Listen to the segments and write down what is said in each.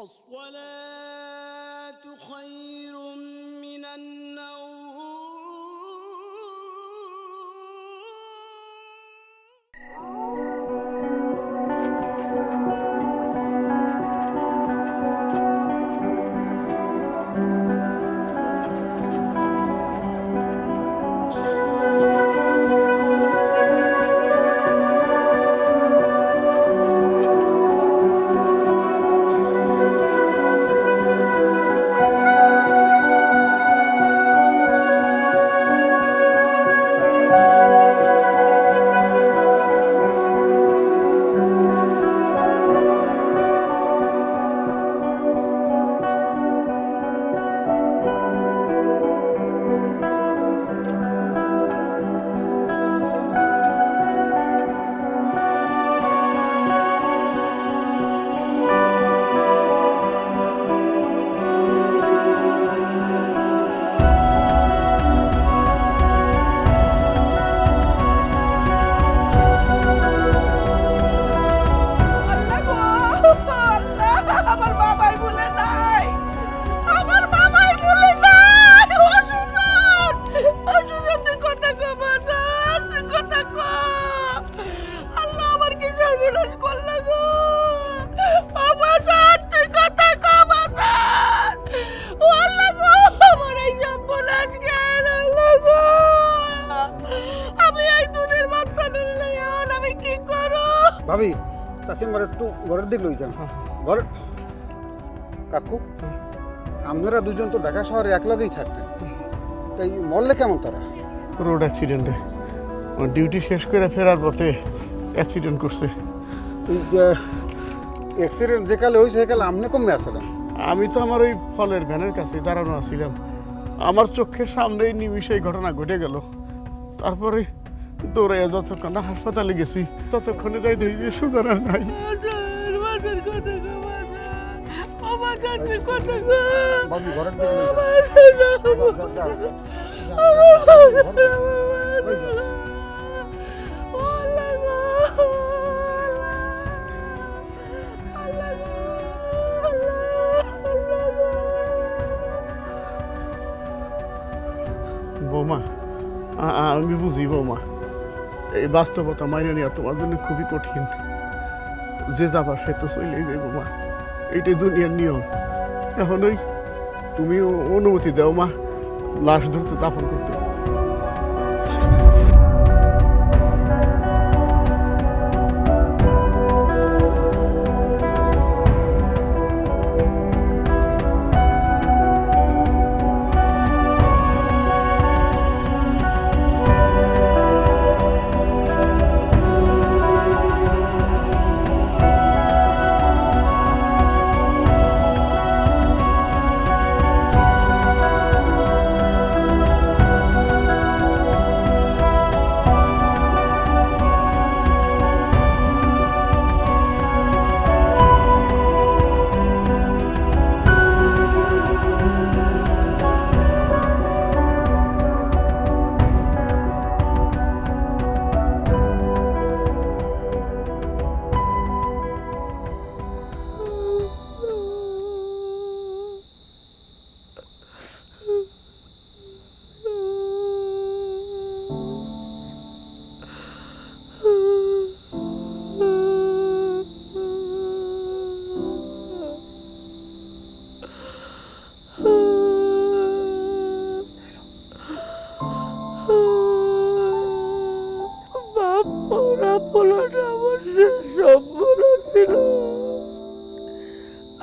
الصلاة خير من النوم. ভাবি চাষি আমার একটু ঘরের দিক লই যান ঘর কাকু আপনারা দুজন তো ঢাকা শহরে একলগেই থাকতেন তাই মরলে কেমন তারা? রোড অ্যাক্সিডেন্টে ডিউটি শেষ করে ফেরার পথে অ্যাক্সিডেন্ট করছে। অ্যাক্সিডেন্ট যে কালে হয়েছে সেকালে আপনি কমে আসলেন? আমি তো আমার ওই ফলের ভ্যানের কাছে দাঁড়ানো আছিলাম, আমার চোখের সামনেই নিমিষে এই ঘটনা ঘটে গেল। তারপরে দৌড়াইয়া যতক্ষণ না হাসপাতালে গেছি ততক্ষণে যাই দেখি যে সুজানা নাই। বৌমা আমি বুঝি বৌমা, এই বাস্তবতা মাইনে নেওয়া তোমার জন্য খুবই কঠিন। যে যাবার সে তো চলেই যাইব মা, এইটাই দুনিয়ার নিয়ম। এখন ওই তুমি অনুমতি দাও মা, লাশ ধরতে দাফন করতে।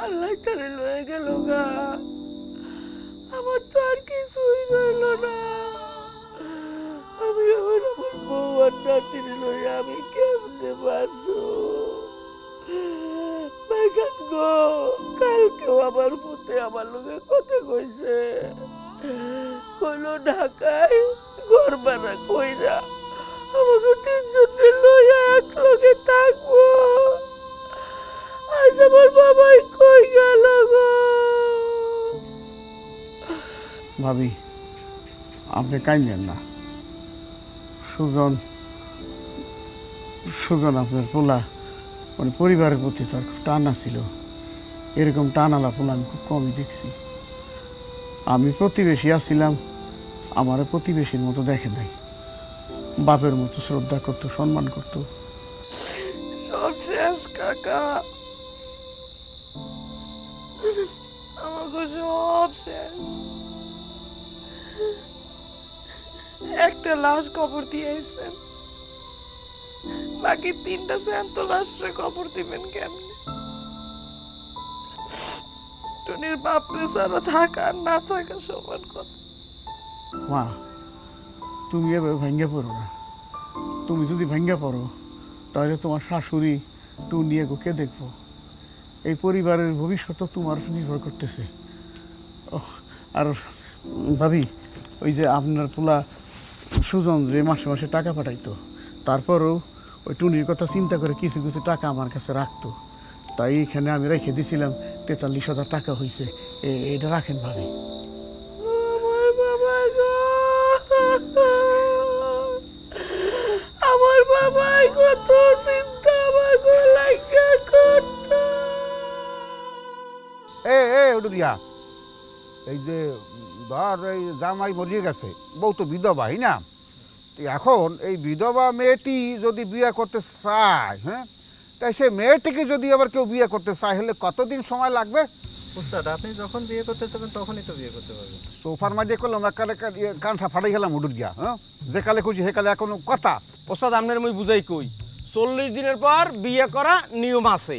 আল্লাহ তারে লয়ে গেল গা, আমার তো আর কিছুই রইল না। আমি আমার বউ আর নাতির লইয়া আমি কেমনে বাঁচো? ভাইজান গো, কালকেও আমার পুতে আমার লোকে কথা কইছে, কইল ঢাকায় ঘর বানা কইরা আমাকে তিনজনের লইয়া এক লগে থাকবো। আজ আমার বাবাই কই গেল গো? ভাবি আপনি কাইন্দেন না, সুজন সুজন আপনার পোলা মানে পরিবারের প্রতি তার খুব টান ছিল। এরকম টানালা ফুল আমি খুব কমই দেখছি। আমি প্রতিবেশী আসছিলাম, আমার প্রতিবেশীর মতো দেখে নাই, বাপের মতো শ্রদ্ধা করতো, সম্মান করতো। সব শেষ কাকা, আমাকে সব শেষ। একটা লাশ কবর দিয়েছেন, বাকি 3টা জ্যান্ত লাশরে কবর দিবেন কেমনে? টুনির বাপরে ছাড়া থাকা আর না থাকা সমান কথা। মা, তুমি এভাবে ভেঙে পড়ো না। তুমি যদি ভেঙে পড়ো তাহলে তোমার শাশুড়ি টুনি এগোকে দেখবো। এই পরিবারের ভবিষ্যৎ তোমার উপর নির্ভর করতেছে। আর ভাবি, ওই যে আপনার পোলা সুজন যে মাসে মাসে টাকা পাঠাইতো, তারপরেও ওই টুনির কথা চিন্তা করে কিছু কিছু টাকা আমার কাছে রাখতো। তাই এখানে আমি রেখে দিয়েছিলাম, 43,000 টাকা হয়েছে। এটা রাখেন ভাবি। আমার বাবা গো, আমার বাবাই কত চিন্তা আমার গো লাগা করত। ওটুরিয়া, এই যে ধর এই জামাই মরিয়ে গেছে, বউ তো বিধবা, না? এখন এই বিধবা মেয়েটি যদি বিয়ে করতে চায়, হ্যাঁ, তাই সে মেয়েটিকে যদি আবার কেউ বিয়ে করতে চায়, হলে কতদিন সময় লাগবে? উস্তাদ, আপনি যখন বিয়ে করতে চাবেন তখনই তো বিয়ে করতে পারবেন। সোফার মাঝে করলাম একালে কানসা ফাটাই গেলাম উডুরিয়া, হ্যাঁ, যে কালে খুঁজি সে কালে এখনো কথা। ওস্তাদ আপনার মুই বুঝাই কই, 40 দিনের পর বিয়ে করা নিয়ম আছে,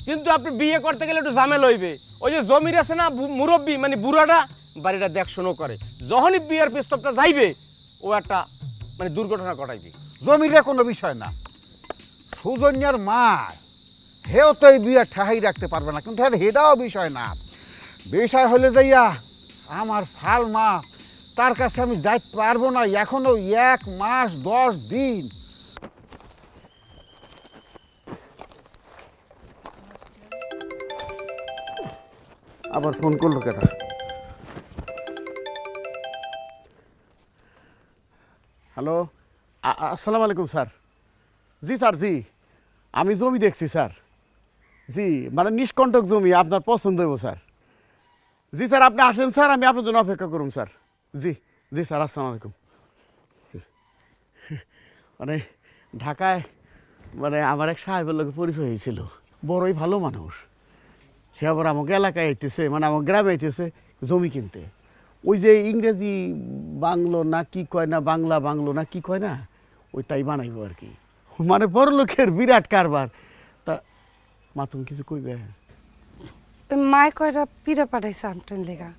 কিন্তু আপনি বিয়ে করতে গেলে একটু ঝামেলা হইবে। ওই যে জমির আছে না মুরব্বী, মানে বুড়াটা বাড়িটা দেখশনও করে, যখনই বিয়ের প্রস্তাবটা যাইবে ও একটা মানে দুর্ঘটনা ঘটাইবে। জমিলে কোনো বিষয় না, সুজন্যার মা হেও তো এই বিয়ে ঠাহাই রাখতে পারবে না, কিন্তু হেটাও বিষয় না। বিষয় হলে যাইয়া আমার সালমা, তার কাছে আমি যাইতে পারবো না এখনো 1 মাস 10 দিন। আবার ফোন করলো কেন? হ্যালো, আসসালামু আলাইকুম স্যার। জি স্যার, জি আমি জমি দেখছি স্যার। জি মানে নিষ্কণ্টক জমি, আপনার পছন্দ হইব স্যার। জি স্যার, আপনি আসেন স্যার, আমি আপনার জন্য অপেক্ষা করুন স্যার। জি জি স্যার, আসসালামু আলাইকুম। মানে ঢাকায় মানে আমার এক সাহেবের লোকের পরিচয় হয়েছিল, বড়ই ভালো মানুষ। সে আবার আমাকে এলাকায় আইতেছে, মানে আমার গ্রামে আইতেছে জমি কিনতে। ওই যে ইংরেজি বাংলো না কি কয় না, বাংলা বাংলো না কি কয় না, ওইটাই বানাইব আর কি। মানে বড় লোকের বিরাট কারবার। তা মা, তুমি কিছু কইবে? মায় কয়টা পিড়া পাঠাইছে আমটেন লেগা।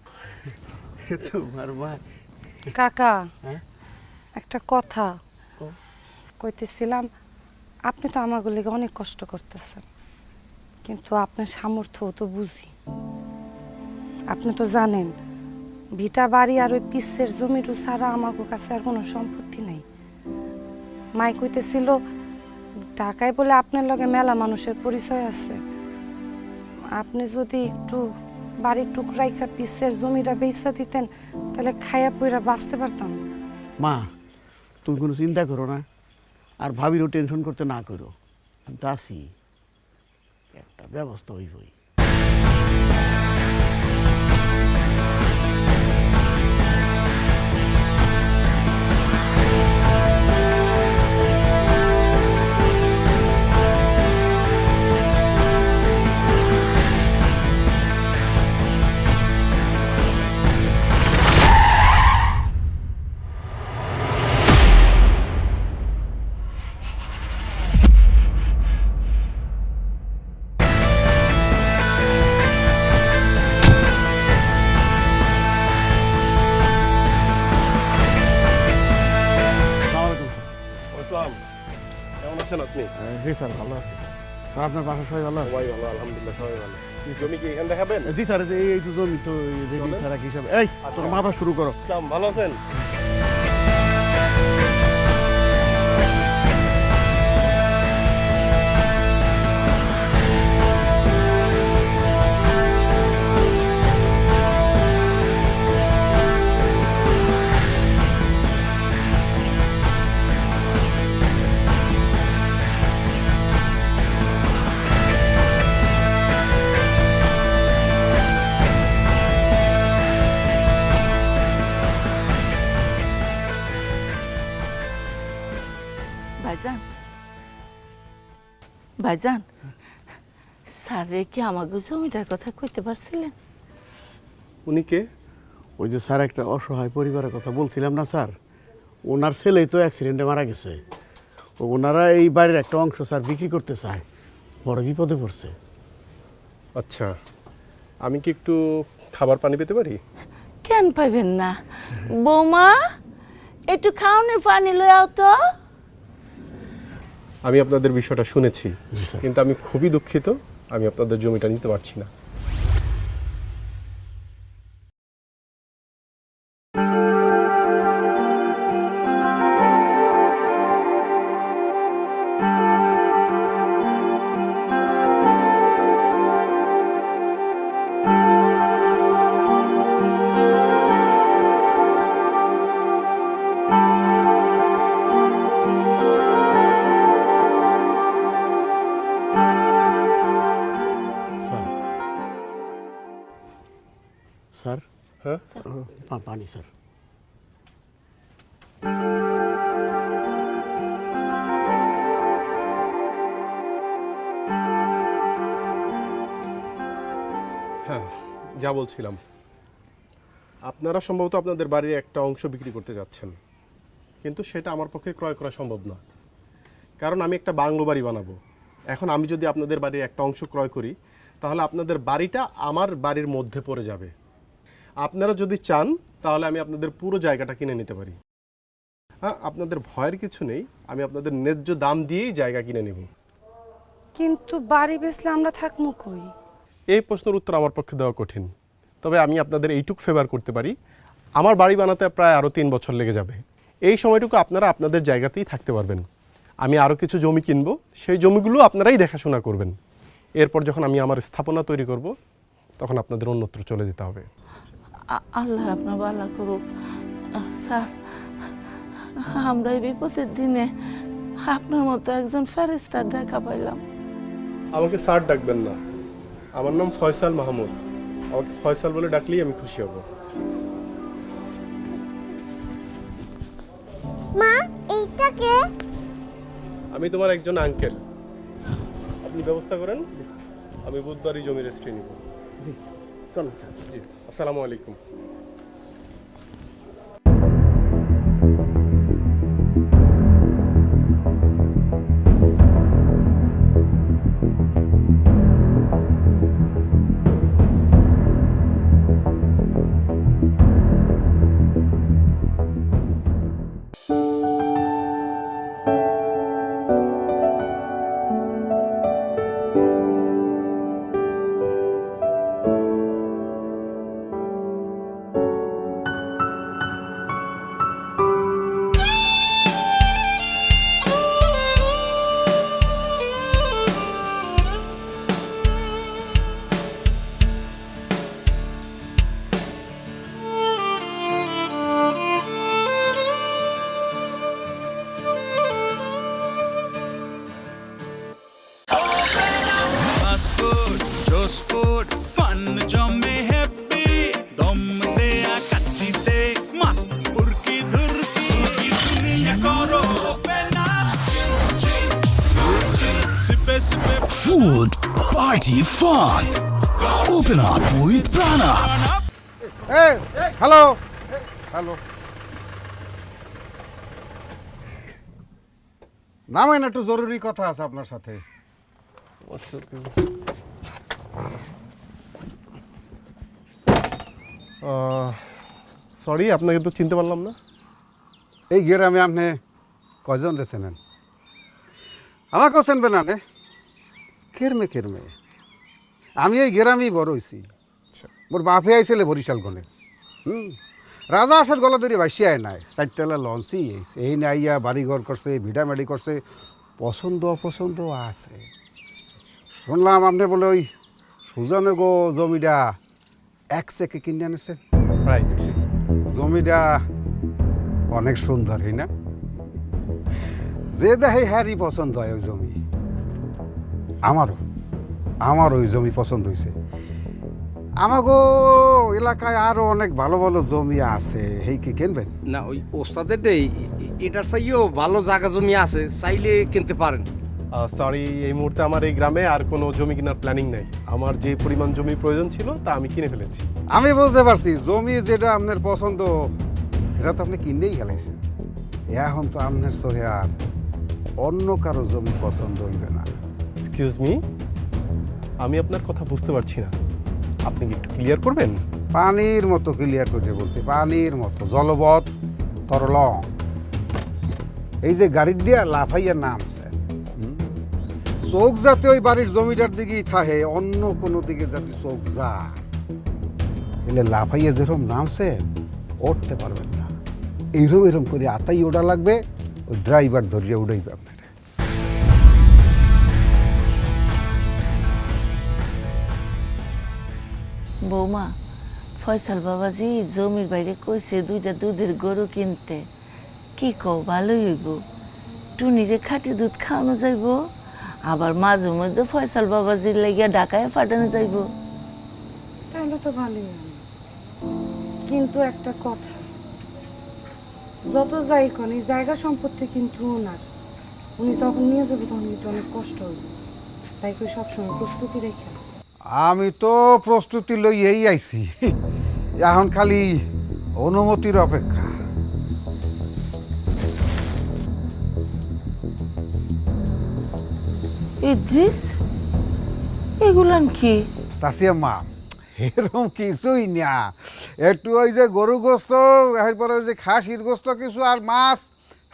তোমার মা? কাকা, হ্যাঁ? একটা কথা কইতেছিলাম। আপনি তো আমাকে লেগে অনেক কষ্ট করতেছেন, কিন্তু আপনার সামর্থ্য তো বুঝি। আপনি তো জানেন ভিটা বাড়ি আর ওই পিসের জমিটু ছাড়া আমাকে কাছে আর কোনো সম্পত্তি নেই। মাই কইতেছিল ঢাকায় বলে আপনার লগে মেলা মানুষের পরিচয় আছে। আপনি যদি একটু বাড়ির টুকরাইকা পিসের জমিটা বেচা দিতেন, তাহলে খাইয়া পইরা বাঁচতে পারতাম। মা, তুমি কোনো চিন্তা করো না, আর ভাবিরও টেনশন করতে না করো। আমি তো আছি, একটা ব্যবস্থা হইবই। কেমন আছেন আপনি? জি স্যার, ভালো আছি স্যার। আপনার বাসা সবাই ভালো আছে? সবাই ভালো, আলহামদুলিল্লাহ সবাই ভালো। জমি কি এখানে দেখাবেন? জি স্যার, এই তো জমি তো রেডি স্যার, কি হিসাবে। এই তোর মা বাস শুরু করো। ভালো আছেন? ভাইজান স্যারে কি আমাকে জমিটার কথা কইতে পারছিলেন? উনি কে? ওই যে স্যার একটা অসহায় পরিবারের কথা বলছিলাম না স্যার, ওনার ছেলেই তো অ্যাক্সিডেন্টে মারা গেছে। ওনারা এই বাড়ির একটা অংশ স্যার বিক্রি করতে চায়, বড় বিপদে পড়ছে। আচ্ছা, আমি কি একটু খাবার পানি পেতে পারি? কেন পাইবেন না? বৌমা একটু খাওনের পানি লয়াও তো। আমি আপনাদের বিষয়টা শুনেছি, জি স্যার। কিন্তু আমি খুবই দুঃখিত, আমি আপনাদের জমিটা নিতে পারছি না। স্যার স্যার হ্যাঁ, পানি স্যার। হ্যাঁ, যা বলছিলাম, আপনারা সম্ভবত আপনাদের বাড়ির একটা অংশ বিক্রি করতে যাচ্ছেন, কিন্তু সেটা আমার পক্ষে ক্রয় করা সম্ভব না, কারণ আমি একটা বাংলো বাড়ি বানাবো। এখন আমি যদি আপনাদের বাড়ির একটা অংশ ক্রয় করি, তাহলে আপনাদের বাড়িটা আমার বাড়ির মধ্যে পড়ে যাবে। আপনারা যদি চান তাহলে আমি আপনাদের পুরো জায়গাটা কিনে নিতে পারি। হ্যাঁ, আপনাদের ভয়ের কিছু নেই, আমি আপনাদের ন্যায্য দাম দিয়েই জায়গা কিনে নেব। কিন্তু বাড়ি বেচলে আমরা থাকবো কই? এই প্রশ্নের উত্তর আমার পক্ষে দেওয়া কঠিন, তবে আমি আপনাদের এইটুক ফেভার করতে পারি, আমার বাড়ি বানাতে প্রায় আরও 3 বছর লেগে যাবে। এই সময়টুকু আপনারা আপনাদের জায়গাতেই থাকতে পারবেন। আমি আরও কিছু জমি কিনবো, সেই জমিগুলো আপনারাই দেখাশোনা করবেন। এরপর যখন আমি আমার স্থাপনা তৈরি করব, তখন আপনাদের অন্যত্র চলে যেতে হবে। আল্লাহ আপনার ভালো করুক। স্যার, আমরা এই বিপদের দিনে আপনার মতো একজন ফেরেশতার দেখা পাইলাম। আমাকে স্যার ডাকবেন না, আমার নাম ফয়সাল মাহমুদ। আমাকে ফয়সাল বলে ডাকলেই আমি খুশি হব। মা, এইটা কে? আমি তোমার একজন আঙ্কেল। আপনি ব্যবস্থা করেন, আমি বুধবারই জমি রেজিস্ট্রি নিব। জি চলুন স্যার। জি, আসসালামু আলাইকুম। Food party fun. Open up with Prana. এই হ্যালো হ্যালো, নামেন, একটু জরুরি কথা আছে আপনার সাথে। সরি, আপনাকে তো চিনতে পারলাম না। এই গ্রামে আপনি কয়জন রে চেনেন? আমাকেও চেনবে না রে? কেরমে কেরমে, আমি এই গ্রামেই বড় হয়েছি। মোর বাপে আইছিলে বরিশাল গনে। রাজা আসার গলা ধরে বাসি আয় নাই, চারতলা লঞ্চই আইছে। এই না আইয়া বাড়িঘর করছে, ভিটামাটি করছে, পছন্দ অপছন্দ আছে। শুনলাম আপনি বলে ওই সুজনে গো জমিটা 1 চেকে কিনে আনেছেন। রাইট। জমিটা অনেক সুন্দর, হই না? যে দেখে হ্যারই পছন্দ হয় ওই জমি। আমার ওই জমি পছন্দ হয়েছে। আমাগো এলাকায় আরো অনেক ভালো ভালো জমি আছে, এই কি কিনবেন? না, ওই ওস্তাদের এটার চাইও ভালো জায়গা জমি আছে, চাইলে কিনতে পারেন। সরি, এই মুহূর্তে আমার এই গ্রামে আর কোনো জমি কেনার প্ল্যানিং নেই। আমার যে পরিমাণ জমি প্রয়োজন ছিল তা আমি কিনে ফেলেছি। আমি বুঝতে পারছি জমি যেটা আপনার পছন্দ এটা তো আপনি কিনলেই গেলেছেন। এখন তো আপনার চোখে আর অন্য কারো জমি পছন্দ হইবে না। এক্সকিউজ মি, আমি আপনার কথা বুঝতে পারছি না, আপনি কি একটু ক্লিয়ার করবেন? পানির মতো ক্লিয়ার করে বলছি, পানির মতো জলবৎ তরলং। এই যে গাড়ি দিয়া লাফাইয়া নামছে, চোখ যাতে ওই বাড়ির জমিটার দিকেই থাকে, অন্য কোনো দিকে যাতে চোখ যায়, এলে লাফাইয়া যেরকম নামছে উঠতে পারবেন না। এইরকম এরকম করে আতাই ওঠা লাগবে, ওই ড্রাইভার ধরিয়ে উঠাইবে আপনার। বৌমা, ফয়সাল বাবাজি জমির বাইরে কইছে 2টা দুধের গরু কিনতে। কি কও, ভালোই হইব। টুনিরে খাঁটি দুধ খাওয়ানো যাইব, আবার মাঝে মধ্যে ফয়সাল বাবাজির লাগিয়া ঢাকায় পাঠানো যাইব। তাহলে তো ভালোই হবে, কিন্তু একটা কথা, যত যাই কোন এই জায়গা সম্পত্তি কিন্তু ওনার। উনি যখন নিয়ে যাবে তখন কিন্তু অনেক কষ্ট হবে, তাই কই সবসময় প্রস্তুতি রেখে। আমি তো প্রস্তুতি লইয়েই আইছি, এখন খালি অনুমতির অপেক্ষা। ইদ্রিস, এগুলান কি? চাচিয়াম্মা, এরকম কিছুই না, একটু ওই যে গরু গোস্ত, এরপরে ওই যে খাসির গোস্ত কিছু, আর মাছ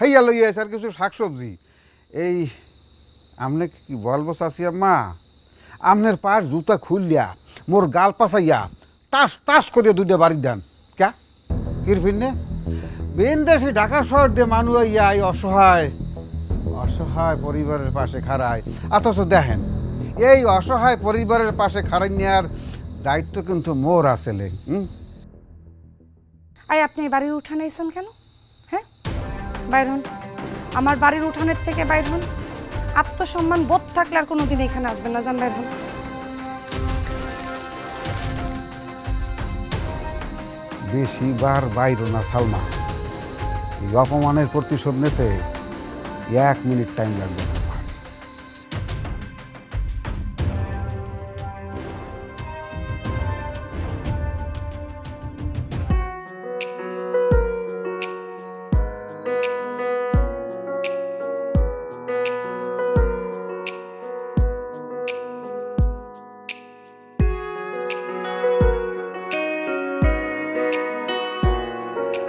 হেইয়া লইয়া আছে, আর কিছু শাকসবজি। এই আপনি কি বলবো চাচিয়াম্মা, আপনার পার জুতা খুললিয়া মোর গাল পাশাইয়া টাস টাস করে 2টা বাড়ি দেন ক্যা কিরফিন নে বেনদেশে ঢাকা শহর দিয়ে মানুষ ইয়া এই অসহায় অসহায় পরিবারের পাশে খাড়ায়। অথচ দেখেন এই অসহায় পরিবারের পাশে খাড়াই নেওয়ার দায়িত্ব কিন্তু মোর আসলে। আই আপনি এই বাড়ির উঠানে এসেছেন কেন? হ্যাঁ, বাইর হন, আমার বাড়ির উঠানের থেকে বাইর হন। আত্মসম্মান বোধ থাকলে আর কোনোদিন এখানে আসবেন না, জান বাইর হন। বেশি বার বাইর না সালমা, এই অপমানের প্রতিশোধ নিতে 1 মিনিট টাইম লাগবে না।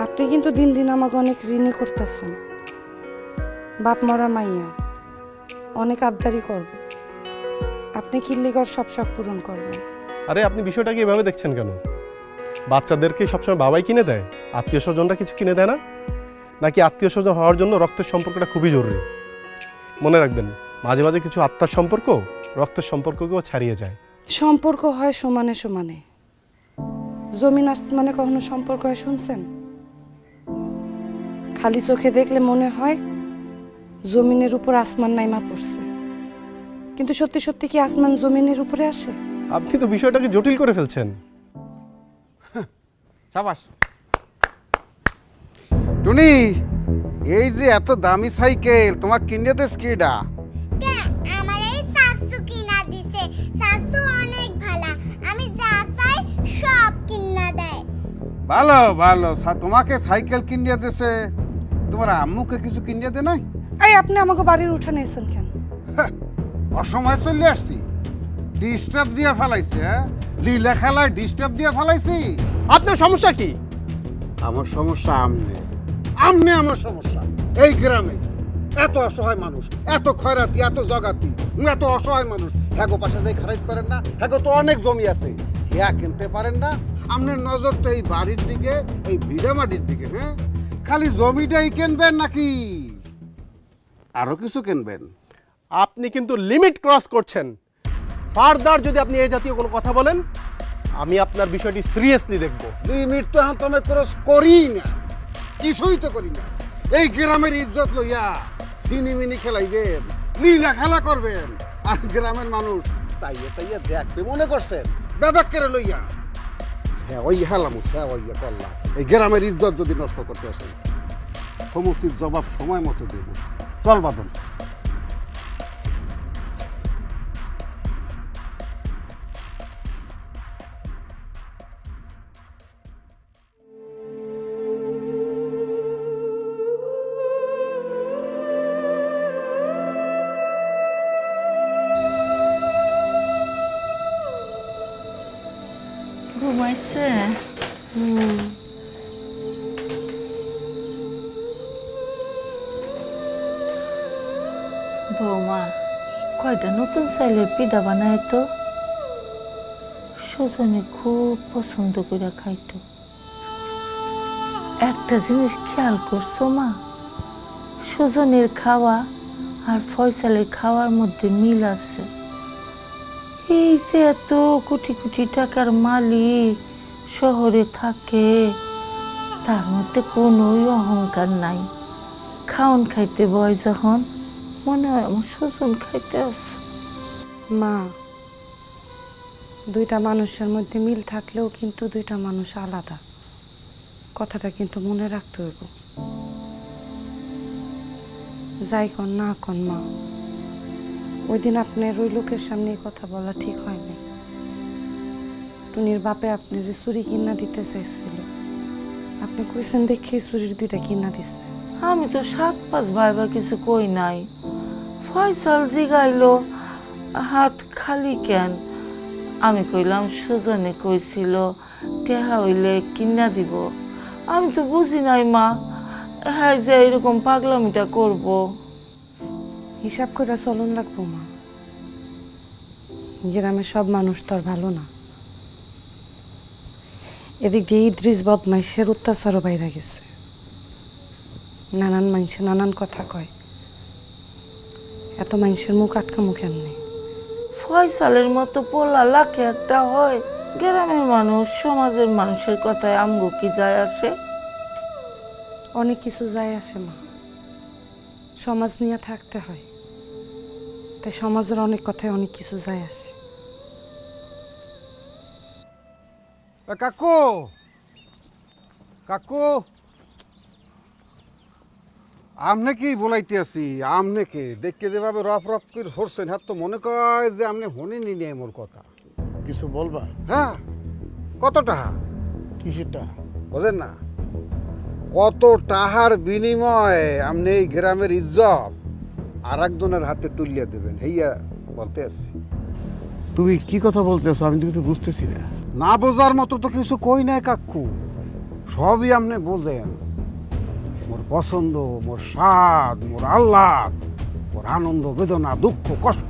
আপনি কিন্তু দিন দিন আমাকে অনেক ঋণী করতেছেন। বাপ মরা মাইয়া, অনেক আবদারি করব, আপনি কিল্লিগর সব শখ পূরণ করবেন। আরে আপনি বিষয়টাকে এভাবে দেখছেন কেন? বাচ্চাদেরকে সবসময় বাবাই কিনে দেয়, আত্মীয় স্বজনরা কিছু কিনে দেয় না? নাকি আত্মীয় স্বজন হওয়ার জন্য রক্তের সম্পর্কটা খুবই জরুরি? মনে রাখবেন, মাঝে মাঝে কিছু আত্মার সম্পর্ক রক্তের সম্পর্ককেও ছাড়িয়ে যায়। সম্পর্ক হয় সমানে সমানে, জমিন আসমানে কখনো সম্পর্ক হয় শুনছেন? খালি চোখে দেখলে মনে হয় জমিনের উপর আসমান নাইমা পড়ছে, কিন্তু সত্যি সত্যি কি আসমান জমিনের উপরে আসে? আপনি তো বিষয়টাকে জটিল করে ফেলছেন। সাবাস টুনি, এই যে এত দামি সাইকেল তোমার কিনে দেশ কিডা? কে আমার এই শাশু কিনা দিছে। শাশু অনেক ভালো, আমি যা চাই সব কিনা দেয়। ভালো ভালো, তোমাকে সাইকেল কিনে দেছে, তোমার আম্মুকে কিছু কিনে দে নাই? এই আপনি আমাকে বাড়ির উঠানে এসেছেন কেন? অসময় চলে আসছি, ডিস্টার্ব দিয়ে ফেলাইছে। লীলা খেলায় ডিস্টার্ব দিয়ে ফেলাইছি। আপনার সমস্যা কি? আমার সমস্যা আমনে, আমনে আমার সমস্যা। এই গ্রামে এত অসহায় মানুষ, এত খয়রাতি, এত জগাতি, এত অসহায় মানুষ, হ্যাগো পাশে যাই খারাইতে পারেন না। হ্যাগো তো অনেক জমি আছে, হ্যাঁ কিনতে পারেন না। আপনার নজর তো এই বাড়ির দিকে, এই ভিড়ামাটির দিকে। হ্যাঁ, খালি জমিটাই কিনবেন নাকি আরো কিছু কিনবেন? আপনি কিন্তু লিমিট ক্রস করছেন। ফার্দার যদি আপনি এই জাতীয় কোনো কথা বলেন, আমি আপনার বিষয়টি সিরিয়াসলি দেখব। লিমিট তো এখন আমি ক্রস করি না, কিছুই তো করি না। এই গ্রামের ইজ্জত লইয়া সিনিমিনি খেলাইবেন, লীলা খেলা করবেন, আর গ্রামের মানুষ চাইয়ে চাইয়ে দেখবে মনে করছেন বেবাক করে লইয়া ওই হেলামু ওইয়া করলাম। এই গ্রামের ইজ্জত যদি নষ্ট করতে আসেন, সমস্ত জবাব সময় মতো দেব। চল বাদন। ঘুমাইছে? বৌমা কয়টা নতুন চাইলের পিঠা বানায় তো, সুজনে খুব পছন্দ করে খাইতো। একটা জিনিস খেয়াল করছো মা, সুজনের খাওয়া আর ফয়সালের খাওয়ার মধ্যে মিল আছে। এই যে এত কোটি কোটি টাকার মালিক শহরে থাকে, তার মধ্যে কোনোই অহংকার নাই। খাওন খাইতে বয় যখন মনে হয় আমার সুজন খাইতে আছে। মা, দুইটা মানুষের মধ্যে মিল থাকলেও কিন্তু দুইটা মানুষ আলাদা, কথাটা কিন্তু মনে রাখতে হইব। যাই কন না কন মা, ওই দিন আপনার ওই লোকের সামনে কথা বলা ঠিক হয়নি। টুনির বাপে আপনার চুরি কিনা দিতে চাইছিল, আপনি কইছেন দেখে চুরির দুইটা কিনা দিছে। আমি তো 7-5 ভাইবা কিছু কই নাই। ফয়সাল জিগাইলো হাত খালি কেন, আমি কইলাম সুজনে কইছিল টেহা হইলে কিনা দিব। আমি তো বুঝি নাই মা, হ্যাঁ যে এরকম পাগলামিটা করব। হিসাব করে চলন লাগবো মা, গ্রামের সব মানুষ তো আর ভালো না। এদিক দিয়ে ইদ্রিস বদমাইশের অত্যাচারও বাইরে গেছে, নানান মানুষে নানান কথা কয়। এত মানুষের মুখ আটকামু কেমনি? ফয়সালের মতো পোলা লাখে একটা হয়। গ্রামের মানুষ সমাজের মানুষের কথায় আমগো কি যায় আসে? অনেক কিছু যায় আসে মা, সমাজ নিয়ে থাকতে হয়, তাই সমাজের অনেক কথায় অনেক কিছু যায় আসে। কাকু, কাকু, আমনে কি বলাইতে আছি? আমনে কে দেখতে যেভাবে রফ রফ করে ধরছেন, হ্যাঁ তো মনে কয় যে আমনে হনেনি নিয়ে মোর কথা। কিছু বলবা? হ্যাঁ, কত টাকা? কিসেরটা? বোঝেন না? কত টাকার বিনিময়ে আপনি এই গ্রামের ইজ্জত আর একজনের হাতে তুলিয়ে দেবেন, হেইয়া বলতে আছি। তুমি কি কথা বলতেছো? আমি তুমি তো বুঝতেছি না। না বোঝার মতো তো কিছু কই নাই কাকু, সবই আপনি বোঝেন। মোর পছন্দ, মোর স্বাদ, মোর আহ্লাদ, মোর আনন্দ, বেদনা, দুঃখ, কষ্ট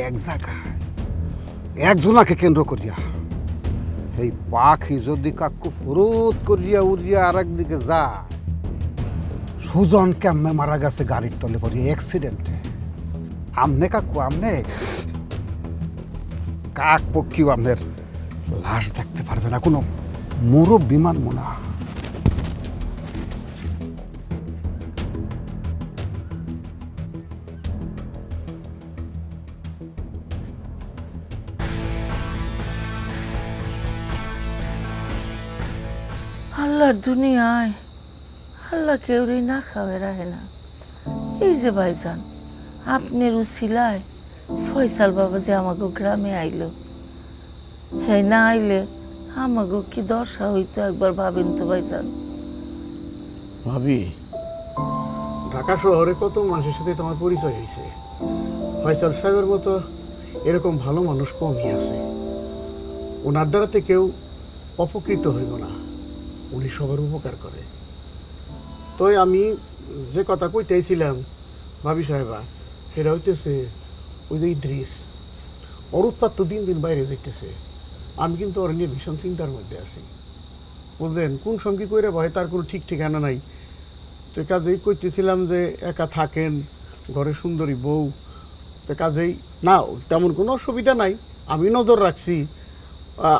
এক জায়গায় একজনাকে কেন্দ্র করিয়া। এই পাখি যদি কাকু ফুরুত করিয়া উড়িয়া আর একদিকে যায়, সুজন কেমনে মারা গেছে গাড়ির তলে পড়িয়া অ্যাক্সিডেন্টে। আমনে কাকু, আমনে কাক পক্ষীও আপনার লাশ দেখতে পারবে না, কোনো মুরব বিমান মোনা। আল্লাহর দুনিয়ায় আল্লাহ কেউরি না খাওয়া রাখে না। এই যে ভাইজান, আপনার উছিলায় ফয়সাল বাবা যে আমাকে গ্রামে আইলো, হ্যাঁ না আইলে আমাকে কি দশা হইতো একবার ভাবেন তো ভাইজান। ভাবি, ঢাকা শহরে কত মানুষের সাথে তোমার পরিচয় হয়েছে, ফয়সাল সাহেবের মতো এরকম ভালো মানুষ কমই আছে। ওনার দ্বারাতে কেউ অপকৃত হইব না, উনি সবার উপকার করে। তো আমি যে কথা কইতেছিলাম ভাবি সাহেবা, সেটা হইতেছে ওই যে ইদ্রিস, ওর উৎপাত তো দিন দিন বাইরে দেখতেছে। আমি কিন্তু ওর নিয়ে ভীষণ চিন্তার মধ্যে আছি। বুঝলেন, কোন সঙ্গী করে ভয় তার কোনো ঠিক ঠিকানা নাই। তো কাজেই করতেছিলাম যে একা থাকেন, ঘরে সুন্দরী বউ, তো কাজেই না তেমন কোনো অসুবিধা নাই, আমি নজর রাখছি।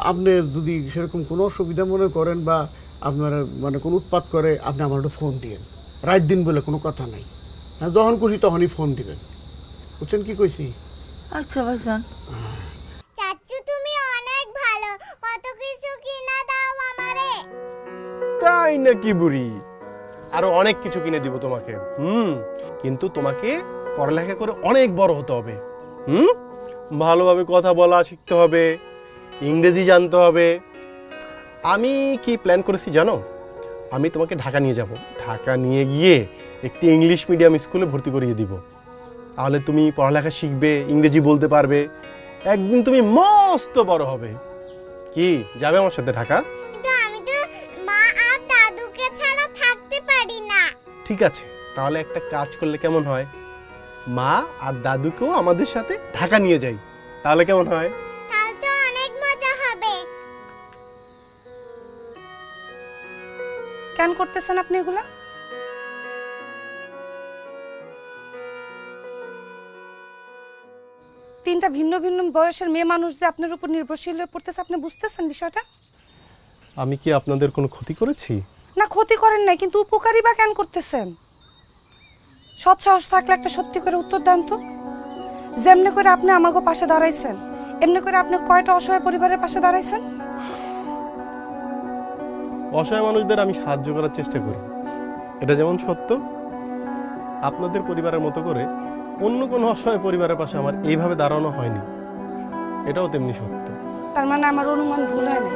আপনি যদি সেরকম কোনো অসুবিধা মনে করেন বা আপনার মানে কোনো উৎপাত করে, আপনি আমার একটা ফোন দিয়েন। রাত দিন বলে কোনো কথা নাই, হ্যাঁ যখন খুশি তখনই ফোন দিবেন, বুঝছেন কি কইছি? আচ্ছা ভাইজান। চাচু তুমি অনেক ভালো, কত কিছু কিনা দাও আমারে। তাই নাকি বুড়ি? আরো অনেক কিছু কিনে দিব তোমাকে। কিন্তু তোমাকে পড়ালেখা করে অনেক বড় হতে হবে। ভালোভাবে কথা বলা শিখতে হবে, ইংরেজি জানতে হবে। আমি কি প্ল্যান করেছি জানো? আমি তোমাকে ঢাকা নিয়ে যাব। ঢাকা নিয়ে গিয়ে একটি ইংলিশ মিডিয়াম স্কুলে ভর্তি করিয়ে দিব। তাহলে তুমি পড়ালেখা শিখবে, ইংরেজি বলতে পারবে, একদিন তুমি মস্ত বড় হবে। কি যাবে আমার সাথে ঢাকা? কিন্তু আমি তো মা আর দাদুকে ছাড়া থাকতে পারি না। ঠিক আছে, তাহলে একটা কাজ করলে কেমন হয়, মা আর দাদুকেও আমাদের সাথে ঢাকা নিয়ে যাই, তাহলে কেমন হয়? তাহলে তো অনেক মজা হবে। কেন করতেছেন আপনি এগুলা? তিনটা ভিন্ন ভিন্ন বয়সের মেয়ে মানুষ যে আপনার উপর নির্ভরশীল হয়ে পড়তেছে, আপনি বুঝতেছেন বিষয়টা? আমি কি আপনাদের কোনো ক্ষতি করেছি? না, ক্ষতি করেন নাই, কিন্তু উপকারী বা কেন করতেছেন? সৎ সাহস থাকলে একটা সত্যি করে উত্তর দেন তো। যেমনি করে আপনি আমাগো পাশে দাঁড়াইছেন, এমনি করে আপনি কয়টা অসহায় পরিবারের পাশে দাঁড়াইছেন? অসহায় মানুষদের আমি সাহায্য করার চেষ্টা করি, এটা যেমন সত্য, আপনাদের পরিবারের মতো করে অন্য কোনো অসহায় পরিবারের পাশে আমার এইভাবে দাঁড়ানো হয়নি, এটাও তেমনি সত্য। তার মানে আমার অনুমান ভুল হয় না?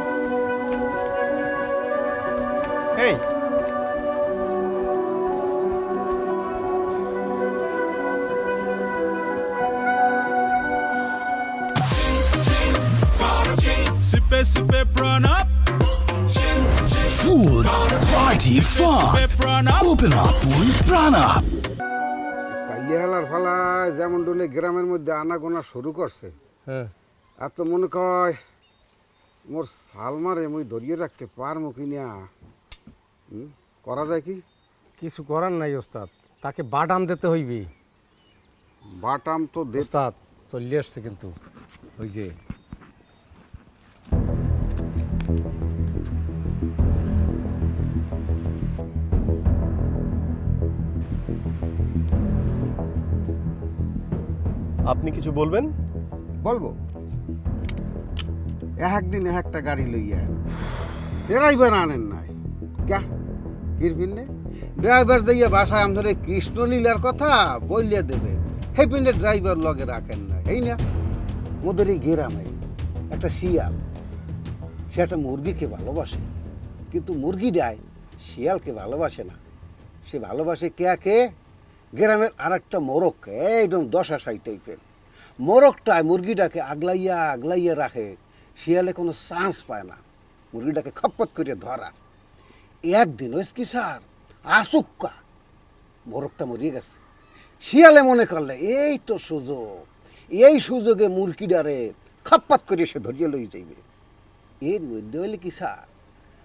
এই Sippe, sippe, prana. Food, party, fun. Open up with Prana. কাইয়ালার ফালায় যেমন ডলে গ্রামের মধ্যে আনাগোনা শুরু করছে, হ্যাঁ, আর তো মনে কয় মোর সালমারে মুই ধরিয়ে রাখতে পারমু কিনা। করা যায় কি? কিছু করার নাই ওস্তাদ, তাকে বাটাম দিতে হইবে। বাটাম তো দে। ওস্তাদ চলে আসছে কিন্তু, ওই যে আপনি কিছু বলবেন? বলবো, একদিন একটা গাড়ি লইয়া ড্রাইভার আনেন নাই ক্যা কিরপিনে ড্রাইভার যাইয়া বাসায় আমাদের কৃষ্ণলীলার কথা বললিয়া দেবে, সেই পিনে ড্রাইভার লগে রাখেন না। এই না ওদের এই গ্রামে একটা শিয়াল, সে একটা মুরগিকে ভালোবাসে, কিন্তু মুরগিটাই শিয়ালকে ভালোবাসে না। সে ভালোবাসে কে গ্রামের আর একটা মোরগ, একদম 10-60 টাইপের মোরগটায় মুরগিটাকে আগলাইয়া রাখে। শিয়ালে কোনো চান্স পায় না মুরগিটাকে খপ্পত করে ধরা। একদিন ওই কি স্যার আসুক্কা মোরগটা মরিয়ে গেছে। শিয়ালে মনে করলে এই তো সুযোগ, এই সুযোগে মুরগিটারে খপ্পত করে সে ধরিয়ে লই যাইবে। এর মধ্যে হইলে কি স্যার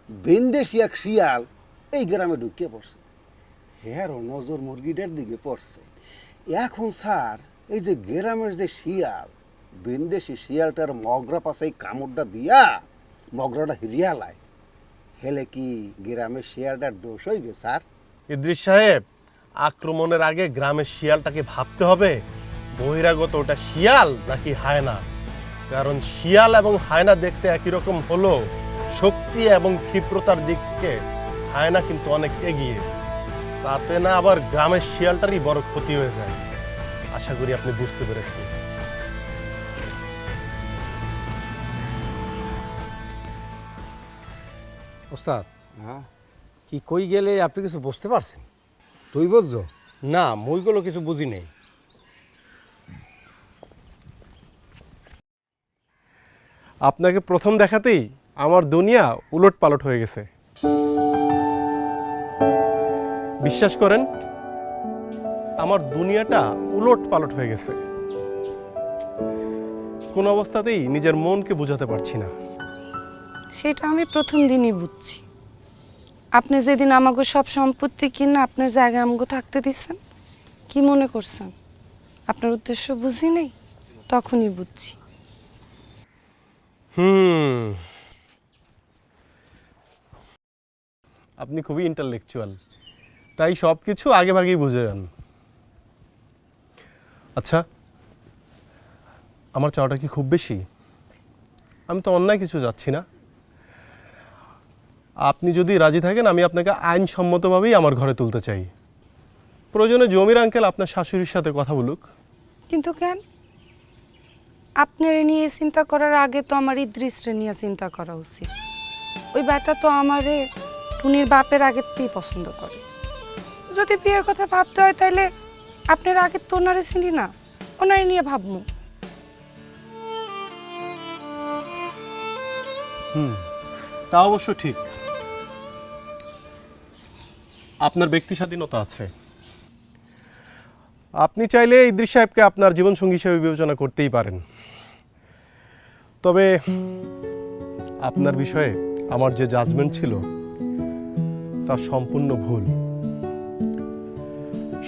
বেন্দেশি এক শিয়াল এই গ্রামে ঢুকিয়ে পড়ছে। হেরও নজর মুরগিটার দিকে পড়ছে। এখন স্যার এই যে গ্রামের যে শিয়াল, বিন্দেশি শিয়ালটার মগরা পাশে কামড়টা দিয়া মগরাটা হিরিয়ালায়, হেলে কি গ্রামের শিয়ালটার দোষ হইবে স্যার? ইদ্রিস সাহেব, আক্রমণের আগে গ্রামের শিয়ালটাকে ভাবতে হবে বহিরাগত ওটা শিয়াল নাকি হায়না। কারণ শিয়াল এবং হায়না দেখতে একই রকম হলো, শক্তি এবং ক্ষিপ্রতার দিক থেকে হায়না কিন্তু অনেক এগিয়ে। তাতে না আবার গ্রামের শিয়ালটারই বড় ক্ষতি হয়ে যায়। আশা করি আপনি বুঝতে পেরেছেন। ওস্তাদ কি কই গেলে আপনি কিছু বুঝতে পারছেন? তুই বুঝছো না, মুইগুলো কিছু বুঝি নেই। আপনাকে প্রথম দেখাতেই আমার দুনিয়া উলট পালট হয়ে গেছে। বিশ্বাস করেন, আমার দুনিয়াটা উলট পালট হয়ে গেছে। কোন অবস্থাতেই নিজের মনকে বোঝাতে পারছি না। সেটা আমি প্রথম দিনই বুঝছি। আপনি যেদিন আমাকে সব সম্পত্তি কিনে আপনার জায়গায় আমাকে থাকতে দিচ্ছেন, কি মনে করছেন আপনার উদ্দেশ্য বুঝি নেই? তখনই বুঝছি। আপনি খুবই ইন্টালেকচুয়াল, তাই সব কিছু আগে ভাগেই বুঝে যান। আচ্ছা, আমার চাওয়াটা কি খুব বেশি? আমি তো অন্যায় কিছু যাচ্ছি না। আপনি যদি রাজি থাকেন, আমি আপনাকে আইনসম্মতভাবেই আমার ঘরে তুলতে চাই। প্রয়োজনে জমির আঙ্কেল আপনার শাশুড়ির সাথে কথা বলুক। কিন্তু কেন? আপনার নিয়ে চিন্তা করার আগে তো আমার ইদ্রিসরে নিয়ে চিন্তা করা উচিত। ওই ব্যাটা তো আমারে টুনির বাপের আগেরতেই পছন্দ করে। যদি বিয়ের কথা ভাবতে হয় তাহলে আপনার আগে তো ওনারে চিনি না, ওনারে নিয়ে ভাবমু। তা অবশ্য ঠিক, আপনার ব্যক্তি স্বাধীনতা আছে। আপনি চাইলে ইদ্রিস সাহেবকে আপনার জীবনসঙ্গী হিসেবে বিবেচনা করতেই পারেন, তবে আপনার বিষয়ে আমার যে জাজমেন্ট ছিল তা সম্পূর্ণ ভুল।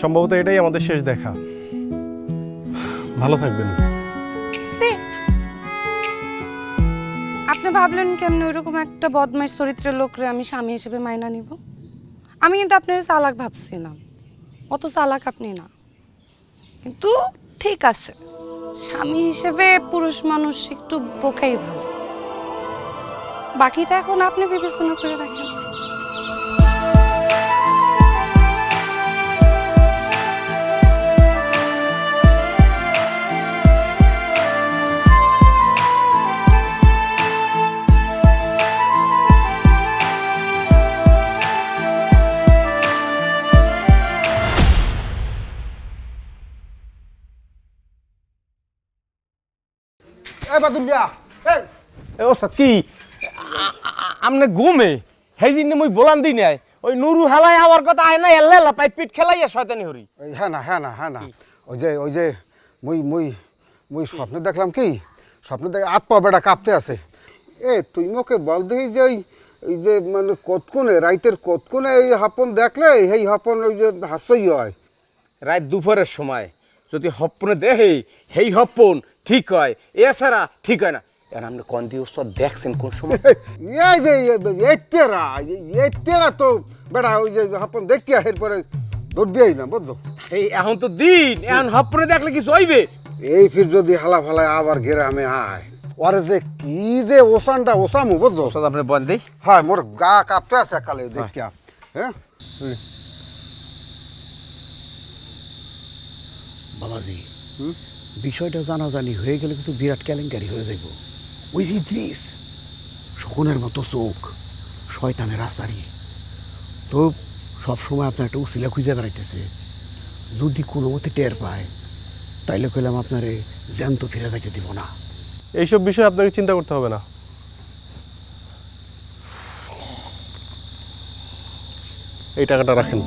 সম্ভবত এটাই আমাদের শেষ দেখা। ভালো থাকবেন। আপনি ভাবলেন কেমনে ওইরকম একটা বদমাইশ চরিত্রের লোকরে আমি স্বামী হিসেবে মাইনা নিব? আমি কিন্তু আপনার চালাক ভাবছিলাম, অত চালাক আপনি না। কিন্তু ঠিক আছে, স্বামী হিসেবে পুরুষ মানুষ একটু বোকাই ভালো। বাকিটা এখন আপনি বিবেচনা করে রাখেন। ওস্তাদ কি আমনে ঘুমে হেই জিনে মুই বলান দি নাই ওই নুরু হালাই আওয়ার কথা আয় না এল্লা পাইট পিট খেলাইয়া শয়তানি হরি। হ্যাঁ না ওই যে মুই স্বপ্নে দেখলাম কি, স্বপ্নে দেখে হাত পা বেটা কাঁপতে আছে। তুই মোকে বল দিই যে ওই যে মানে কতক্ষণে রাইতের কতক্ষণে এই হাপন দেখলে এই হাপন ওই যে হাস্যই হয় রাত দুপুরের সময় যদি হপ্পনে দেহে হেই হপ্পন ঠিক হয়, এছাড়া ঠিক হয় না। আর আপনি কোন দিয়ে ওস্তাদ দেখছেন কোন সময়? এই যে এতেরা তো বেটা ওই যে হাপন দেখিয়া এরপরে দৌড় দিয়েই না, বুঝছো? এই এখন তো দিন, এখন হপ্পনে দেখলে কিছু হইবে? এই ফির যদি হালা ফালায় আবার গ্রামে আয়, ওরে যে কি যে ওসামু, বুঝছো? ওস্তাদ আপনি বল দেই। হ্যাঁ, মোর গা কাঁপতে আছে কালে দেখিয়া। হ্যাঁ বাবাজি, বিষয়টা জানাজানি হয়ে গেলে কিন্তু বিরাট কেলেঙ্কারি হয়ে যাইব। ওই যে ইদ্রিস, শকুনের মতো চোখ, শয়তানের আচারি, তো সবসময় আপনার একটা উসিলা খুঁজে বেড়াইতেছে। যদি কোনো মতে টের পায় তাইলে কইলাম আপনারে জ্যান্ত ফিরে যাইতে দিব না। এইসব বিষয়ে আপনাকে চিন্তা করতে হবে না। এই টাকাটা রাখেন,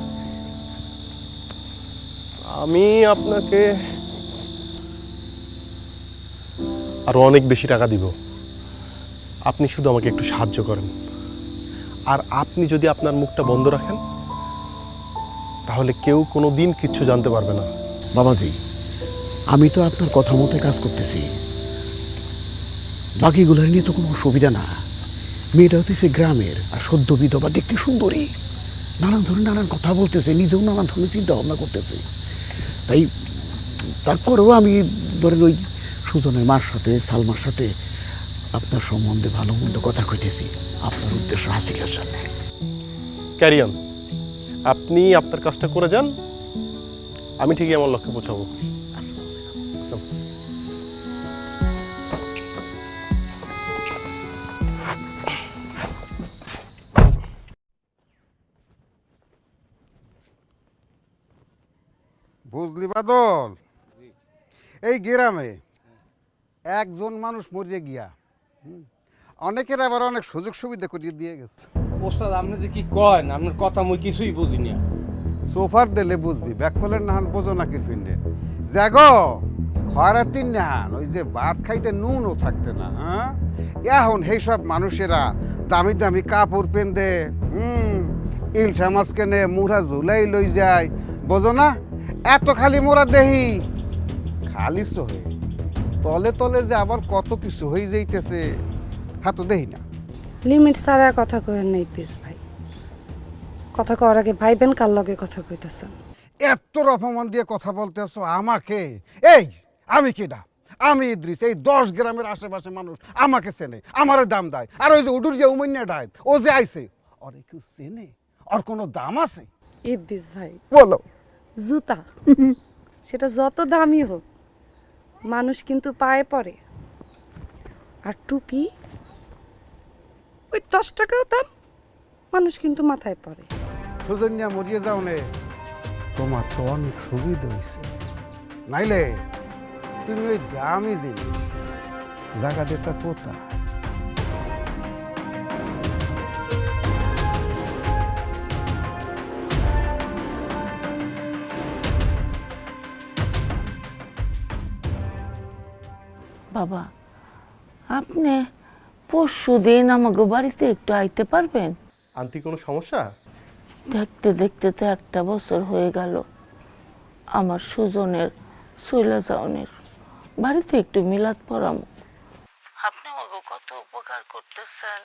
আমি আপনাকে আরো অনেক বেশি টাকা দিব। আপনি শুধু আমাকে একটু সাহায্য করেন, আর আপনি যদি আপনার মুখটা বন্ধ রাখেন তাহলে কেউ কোনো দিন কিচ্ছু জানতে পারবে না। বাবাজি, আমি তো আপনার কথা মতো কাজ করতেছি, বাকিগুলো নিয়ে তো কোনো অসুবিধা না। মেয়েটা হচ্ছে সে গ্রামের, আর সদ্য বিধবা, দেখতে সুন্দরী, নানান ধরনের নানান কথা বলতেছে, নিজেও নানান ধরনের চিন্তা ভাবনা করতেছে। তাই তারপরেও আমি ধরেন ওই সুজনের মার সাথে, সালমার সাথে আপনার সম্বন্ধে ভালো মন্দ কথা কইতেছি, আপনার উদ্দেশ্য হাসিলের সাথে। ক্যারিয়ান, আপনি আপনার কাজটা করে যান, আমি ঠিকই আমার লক্ষ্যে পৌঁছাবো। বুঝলি বাদল, এই গ্রামে একজন মানুষ মরিয়ে গিয়া অনেকের আবার অনেক সুযোগ সুবিধা করিয়ে দিয়ে গেছে। ওস্তাদ আপনি যে কি কন, আপনার কথা মুই কিছুই বুঝি না। সোফার দিলে বুঝবি, ব্যাককলের নাহান বোঝো নাকির ফিন্ডে জাগো খয়রাতির নাহান ওই যে ভাত খাইতে নুনও থাকতে না। হ্যাঁ, এখন সেই সব মানুষেরা দামি দামি কাপড় পেন্দে, ইলশা মাছ কেনে, মুড়া ঝুলাই লই যায়, বোঝো না? এত খালি মোরা দেহি খালি হয়ে তলে তলে যে আবার কত কিছু হয়ে যাইতেছে, হ্যাঁ তো দেহি না। লিমিট ছাড়া কথা কইেন না ইদ্রিস ভাই। কথা কওয়ার আগে ভাইবেন কার লগে কথা কইতেছেন। এত অপমান দিয়ে কথা বলতেছো আমাকে? এই আমি কেডা? আমি ইদ্রিস, এই 10 গ্রামের আশেপাশে মানুষ আমাকে চেনে, আমারে দাম দেয়। আর ওই যে উডুর যে উমাইনা ডায়, ও যে আইছে, ওরে কেউ চেনে? ওর কোনো দাম আছে? ইদ্রিস ভাই বলো। জুতা সেটা যত দামি হোক, মানুষ কিন্তু পায়ে পড়ে। আর টুপি ওই 10 টাকাও দাম, মানুষ কিন্তু মাথায় পড়ে। সুজন্যা মরিয়ে যাও নে, তোমার তো অনেক সুবিধা হয়েছে। নাইলে তুমি ওই দামি জিনিস জায়গা দিতে পোতা বাবা, আপনি পরশুদিন আমাকে বাড়িতে একটু আইতে পারবেন? আন্টি কোনো সমস্যা? দেখতে দেখতে তো 1 বছর হয়ে গেল আমার সুজনের চইলা যাওনের। বাড়িতে একটু মিলাদ পড়াম। আপনি আমাকে কত উপকার করতেছেন,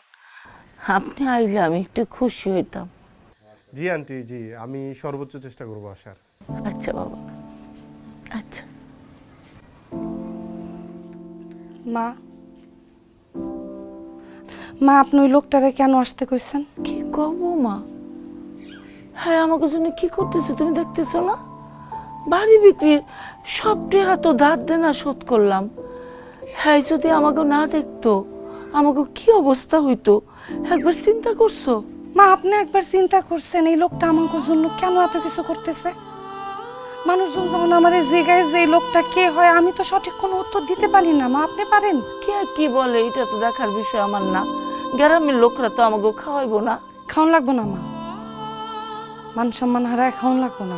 আপনি আইলে আমি একটু খুশি হইতাম। জি আন্টি, জি, আমি সর্বোচ্চ চেষ্টা করবো আসার। আচ্ছা বাবা, আচ্ছা। মা, মা আপনি ওই লোকটারে কেন আসতে কইছেন? কি কব মা? হ্যাঁ, আমাকে জন্য কি করতেছে তুমি দেখতেছো না? বাড়ি বিক্রির সব টাকা তো ধার দেনা শোধ করলাম। হ্যাঁ, যদি আমাকে না দেখতো আমাকে কি অবস্থা হইতো একবার চিন্তা করছো? মা, আপনি একবার চিন্তা করছেন এই লোকটা আমার জন্য কেন এত কিছু করতেছে? মানুষজন যখন আমার এই জায়গায় যে লোকটা কে হয় আমি তো সঠিক কোনো উত্তর দিতে পারি না। মা, আপনি পারেন? কে কি বলে এটা তো দেখার বিষয় আমার না। গ্রামের লোকরা তো আমাকে খাওয়াইবো না। খাওয়ান লাগবো না মা, মান সম্মান হারায় খাওয়ান লাগবো না।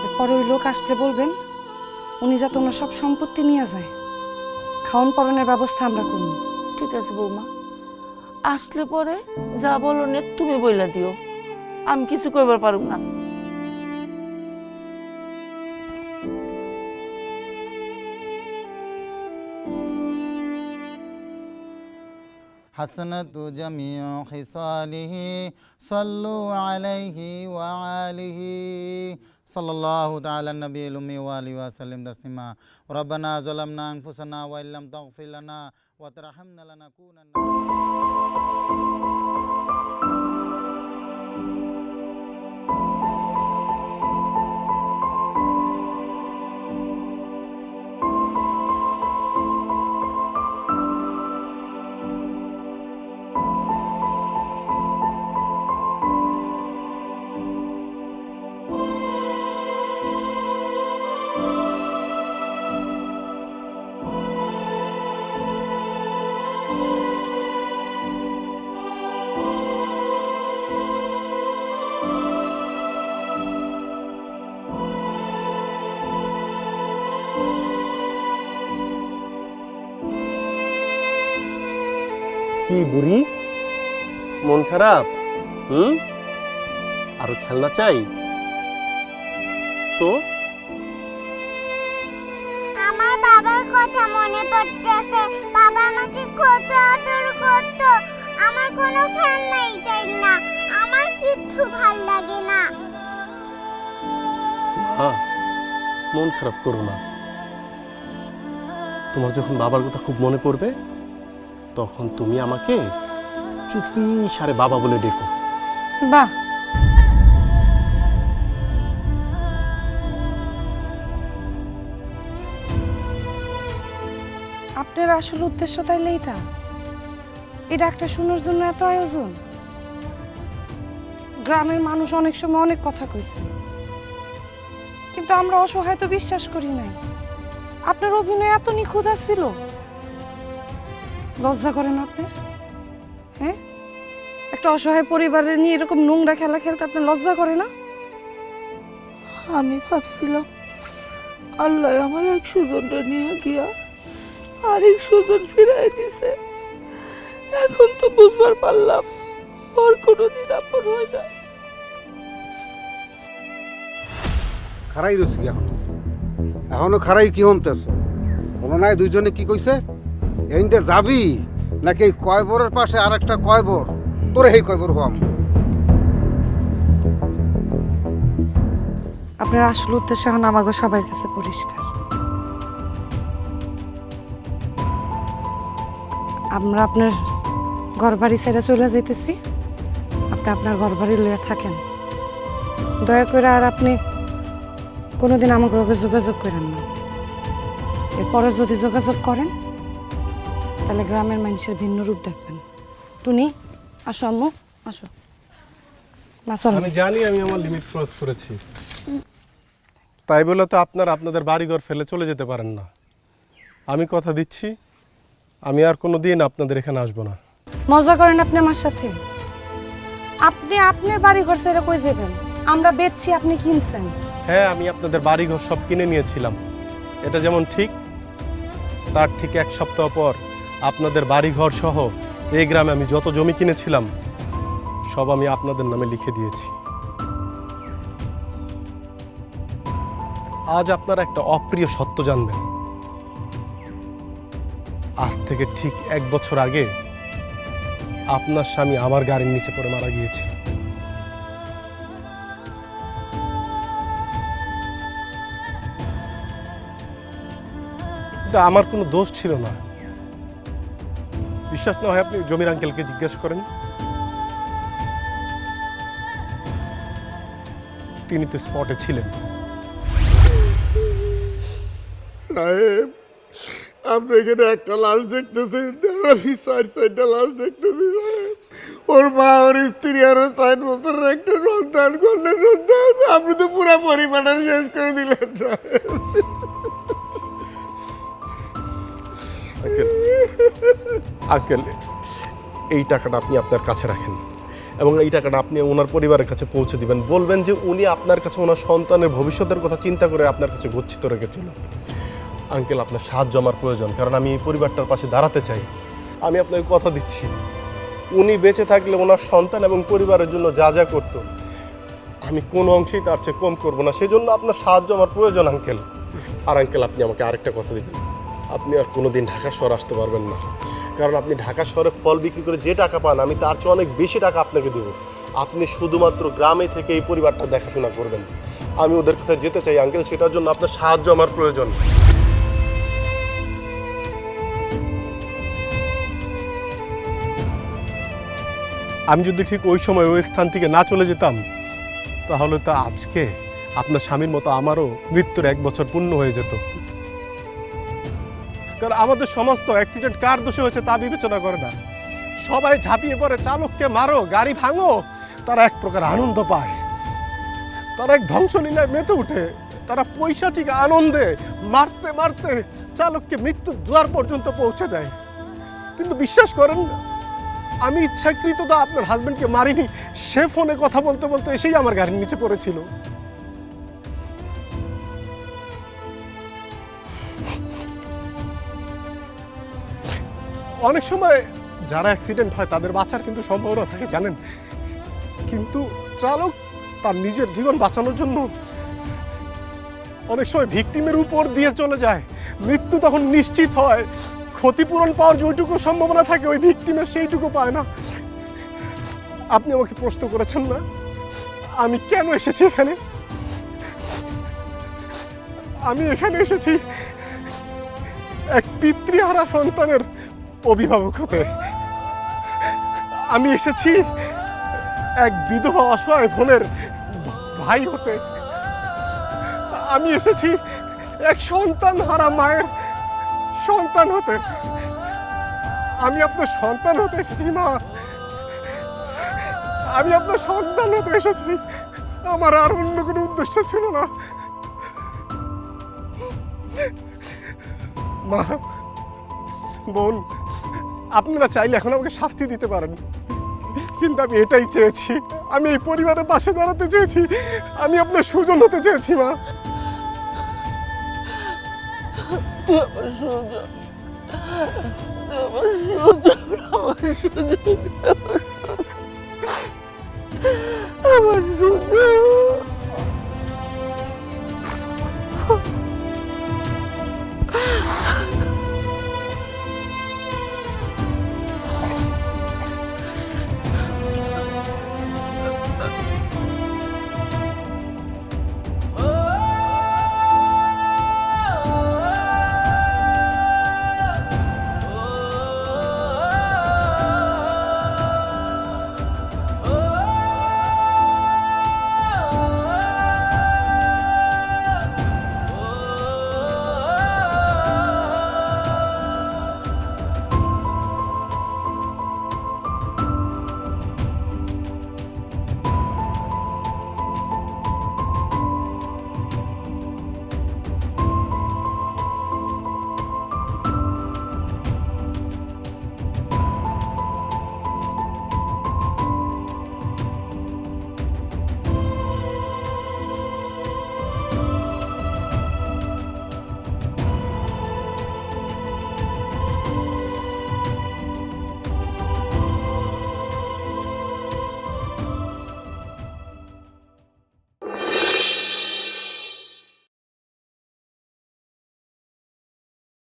এরপরে ওই লোক আসলে বলবেন উনি যাতে ওনার সব সম্পত্তি নিয়ে যায়। খাওয়ান পরনের ব্যবস্থা আমরা করব। ঠিক আছে বৌমা, আসলে পরে যা বলো নে তুমি বইলা দিও, আমি কিছু কইবার পারুম না। حسنت جميع خصاله صلوا عليه وآله صلى الله تعالى النبي الأمي وآله وسلم تسليما ربنا ظلمنا أنفسنا وإن لم تغفر لنا وترحمنا لنكونن কি বুড়ি, মন খারাপ? আরো খেলনা চাই তো? আমার বাবার কথা মনে পড়তেছে। বাবা আমাকে কত আদর করত। আমার কোনো খেলনাই চাই না, আমার কিচ্ছু ভাল লাগে না। হ্যাঁ, মন খারাপ করো না। তোমার যখন বাবার কথা খুব মনে পড়বে তখন তুমি আমাকে চুপি সারে বাবা বলে ডেকো। বাহ, আপনার আসল উদ্দেশ্য তাইলে এটা একটা শোনার জন্য এত আয়োজন? গ্রামের মানুষ অনেক সময় অনেক কথা কইছে, কিন্তু আমরা অসহায় তো বিশ্বাস করি নাই। আপনার অভিনয় এত নিখুঁত ছিল। লজ্জা করেন আপনার? হ্যাঁ, একটা অসহায় পরিবারের নিয়ে এরকম নোংরা খেলা খেলতে আপনার লজ্জা করে না? আমি ভাবছিলাম আল্লাহ আমার এক সুজনটা নিয়ে গিয়া আরেক সুজন ফিরাই দিছে। এখন তো বুঝবার পারলাম ওর কোনোদিন আপন হয় না। খারাই রয়েছে কি এখনো খারাই কি হনতেছ? বলো নাই দুইজনে কি কইছে? এইটা যাবি নাকি এই কয়বরের পাশে আর একটা কয়বর? তোরে এই কয়বর হওয়াম। আপনার আসল উদ্দেশ্য এখন আমাকে সবার কাছে পরিষ্কার। আমরা আপনার ঘর বাড়ি ছেড়ে চলে যাইতেছি, আপনি আপনার ঘর বাড়ি লইয়া থাকেন। দয়া করে আর আপনি কোনোদিন আমাকে যোগাযোগ করেন না। এরপরে যদি যোগাযোগ করেন তাহলে গ্রামের মানুষের ভিন্ন রূপ দেখবেন। টুনি, আসো আম্মু, আসো। আমি জানি আমি আমার লিমিট ক্রস করেছি, তাই বলে তো আপনাদের বাড়িঘর ফেলে চলে যেতে পারেন না। আমি কথা দিচ্ছি আমি আর কোনো দিন আপনাদের এখানে আসবো না। মজা করেন আপনি আমার সাথে? আপনি আপনার বাড়ি ঘর ছেড়ে কই যাবেন? আমরা বেচছি, আপনি কিনছেন। হ্যাঁ, আমি আপনাদের বাড়িঘর সব কিনে নিয়েছিলাম, এটা যেমন ঠিক তার ঠিক 1 সপ্তাহ পর আপনাদের বাড়িঘর সহ এই গ্রামে আমি যত জমি কিনেছিলাম সব আমি আপনাদের নামে লিখে দিয়েছি। আজ আপনারা একটা অপ্রিয় সত্য জানবেন। আজ থেকে ঠিক 1 বছর আগে আপনার স্বামী আমার গাড়ির নিচে পড়ে মারা গিয়েছে। আমার কোনো দোষ ছিল না। বিশ্বাস না হয় আপনি জমির আঙ্কেলকে জিজ্ঞেস করেন, তিনি তো স্পটে ছিলেন। সাহেব, আপনি এখানে একটা লাশ দেখতেছেন, আমি 4-4টা লাশ দেখতেছি সাহেব। ওর মা, ওর স্ত্রী, আর 60 বছরের একটা সন্তান, কন্যা সন্তান। আপনি তো পুরো পরিবারটা শেষ করে দিলেন সাহেব। আঙ্কেল, এই টাকাটা আপনি আপনার কাছে রাখেন এবং এই টাকাটা আপনি ওনার পরিবারের কাছে পৌঁছে দিবেন। বলবেন যে উনি আপনার কাছে ওনার সন্তানের ভবিষ্যতের কথা চিন্তা করে আপনার কাছে গচ্ছিত রেখেছিল। আঙ্কেল, আপনার সাহায্য আমার প্রয়োজন, কারণ আমি এই পরিবারটার পাশে দাঁড়াতে চাই। আমি আপনাকে কথা দিচ্ছি, উনি বেঁচে থাকলে ওনার সন্তান এবং পরিবারের জন্য যা যা করতো আমি কোনো অংশেই তার চেয়ে কম করবো না। সেজন্য আপনার সাহায্য আমার প্রয়োজন আঙ্কেল। আর আঙ্কেল, আপনি আমাকে আরেকটা কথা দিবেন, আপনি আর কোনোদিন ঢাকা শহর আসতে পারবেন না, কারণ আপনি ঢাকা শহরে ফল বিক্রি করে যে টাকা পান আমি তার চেয়ে অনেক বেশি টাকা আপনাকে দেব। আপনি শুধুমাত্র গ্রামে থেকে এই পরিবারটা দেখাশোনা করবেন। আমি ওদের কাছে যেতে চাই আঙ্কেল, সেটার জন্য আপনার সাহায্য আমার প্রয়োজন। আমি যদি ঠিক ওই সময় ওই স্থান থেকে না চলে যেতাম তাহলে তো আজকে আপনার স্বামীর মতো আমারও মৃত্যুর 1 বছর পূর্ণ হয়ে যেত। কারণ আমাদের সমাজ তো অ্যাক্সিডেন্ট কার দোষে হয়েছে তা বিবেচনা করে না। সবাই ঝাঁপিয়ে পড়ে, চালককে মারো, গাড়ি ভাঙো, তারা এক প্রকার আনন্দ পায়, তারা এক ধ্বংসলীলায় মেতে উঠে, তারা পৈশাচিক আনন্দে মারতে মারতে চালককে মৃত্যুর দুয়ার পর্যন্ত পৌঁছে দেয়। কিন্তু বিশ্বাস করেন, আমি ইচ্ছাকৃত তো আপনার হাজবেন্ডকে মারিনি। সে ফোনে কথা বলতে বলতে এসেই আমার গাড়ির নিচে পড়েছিল। অনেক সময় যারা অ্যাক্সিডেন্ট হয় তাদের বাঁচার কিন্তু সম্ভাবনা থাকে জানেন, কিন্তু চালক তার নিজের জীবন বাঁচানোর জন্য অনেক সময় ভিকটিমের উপর দিয়ে চলে যায়। মৃত্যু তখন নিশ্চিত হয়, ক্ষতিপূরণ পাওয়ার যেটুকু সম্ভাবনা থাকে ওই ভিকটিমের সেইটুকু পায় না। আপনি আমাকে প্রশ্ন করেছেন না আমি কেন এসেছি এখানে? আমি এখানে এসেছি এক পিতৃহারা সন্তানের অভিভাবক হতে। আমি এসেছি এক বিধবা অসহায় বোনের ভাই হতে। আমি এসেছি এক সন্তান হারা মায়ের সন্তান হতে। আমি আপনার সন্তান হতে এসেছি মা, আমি আপনার সন্তান হতে এসেছি। আমার আর অন্য কোনো উদ্দেশ্য ছিল না। মা, বোন, আপনারা চাইলে এখন আমাকে শাস্তি দিতে পারেন, কিন্তু আমি এটাই চেয়েছি, আমি এই পরিবারের পাশে দাঁড়াতে চেয়েছি, আমি আপনার সুজন হতে চেয়েছি মা। আমার সুজন